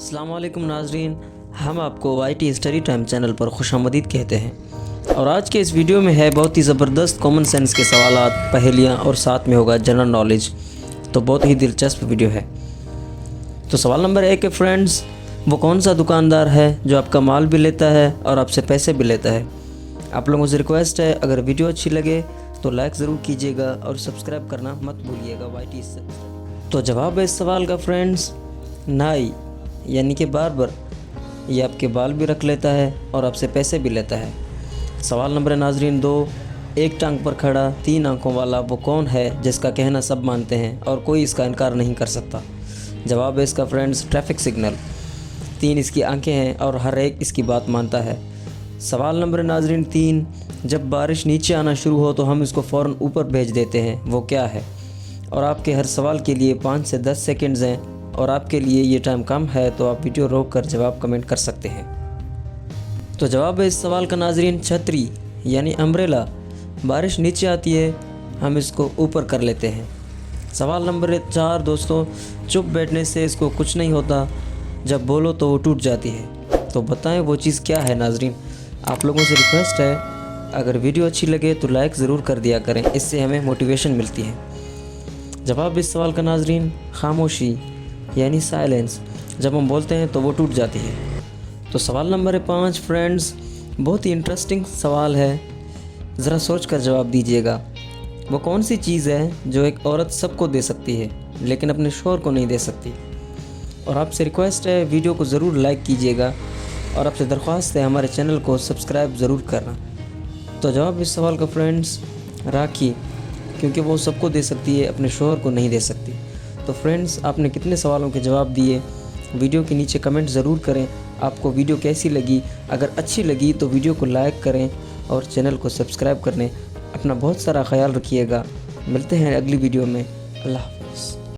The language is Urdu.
السلام علیکم ناظرین، ہم آپ کو Y T study time channel پر خوش آمدید کہتے ہیں، اور آج کے اس ویڈیو میں ہے بہت ہی زبردست کامن سینس کے سوالات، پہیلیاں اور ساتھ میں ہوگا جنرل نالج، تو بہت ہی دلچسپ ویڈیو ہے۔ تو سوال نمبر 1 ہے فرینڈز، وہ کون سا دکاندار ہے جو آپ کا مال بھی لیتا ہے اور آپ سے پیسے بھی لیتا ہے؟ آپ لوگوں سے ریکویسٹ ہے، اگر ویڈیو اچھی لگے تو لائک ضرور کیجیے گا اور سبسکرائب کرنا مت بھولیے گا وائی ٹی اسٹڈی۔ تو جواب ہے اس سوال کا فرینڈز، نائی یعنی کہ باربر، یہ آپ کے بال بھی رکھ لیتا ہے اور آپ سے پیسے بھی لیتا ہے۔ سوال نمبر ناظرین 2، ایک ٹانگ پر کھڑا 3 آنکھوں والا وہ کون ہے جس کا کہنا سب مانتے ہیں اور کوئی اس کا انکار نہیں کر سکتا؟ جواب ہے اس کا فرینڈز، ٹریفک سگنل۔ 3 اس کی آنکھیں ہیں اور ہر ایک اس کی بات مانتا ہے۔ سوال نمبر ناظرین 3، جب بارش نیچے آنا شروع ہو تو ہم اس کو فوراً اوپر بھیج دیتے ہیں، وہ کیا ہے؟ اور آپ کے ہر سوال کے لیے 5 سے 10 سیکنڈز ہیں، اور آپ کے لیے یہ ٹائم کم ہے تو آپ ویڈیو روک کر جواب کمنٹ کر سکتے ہیں۔ تو جواب ہے اس سوال کا ناظرین، چھتری یعنی امبریلا۔ بارش نیچے آتی ہے، ہم اس کو اوپر کر لیتے ہیں۔ سوال نمبر 4 دوستوں، چپ بیٹھنے سے اس کو کچھ نہیں ہوتا، جب بولو تو وہ ٹوٹ جاتی ہے، تو بتائیں وہ چیز کیا ہے؟ ناظرین آپ لوگوں سے ریکویسٹ ہے، اگر ویڈیو اچھی لگے تو لائک ضرور کر دیا کریں، اس سے ہمیں موٹیویشن ملتی ہے۔ جواب اس سوال کا ناظرین، خاموشی یعنی سائلنس، جب ہم بولتے ہیں تو وہ ٹوٹ جاتی ہے۔ تو سوال نمبر 5 فرینڈز، بہت ہی انٹرسٹنگ سوال ہے، ذرا سوچ کر جواب دیجیے گا۔ وہ کون سی چیز ہے جو ایک عورت سب کو دے سکتی ہے لیکن اپنے شوہر کو نہیں دے سکتی؟ اور آپ سے ریکویسٹ ہے، ویڈیو کو ضرور لائک کیجیے گا، اور آپ سے درخواست ہے ہمارے چینل کو سبسکرائب ضرور کرنا۔ تو جواب اس سوال کا فرینڈز، راکھی، کیونکہ وہ سب کو دے سکتی ہے، اپنے شوہر کو نہیں دے سکتی۔ تو فرینڈز آپ نے کتنے سوالوں کے جواب دیے؟ ویڈیو کے نیچے کمنٹ ضرور کریں۔ آپ کو ویڈیو کیسی لگی؟ اگر اچھی لگی تو ویڈیو کو لائک کریں اور چینل کو سبسکرائب کریں۔ اپنا بہت سارا خیال رکھیے گا، ملتے ہیں اگلی ویڈیو میں، اللہ حافظ۔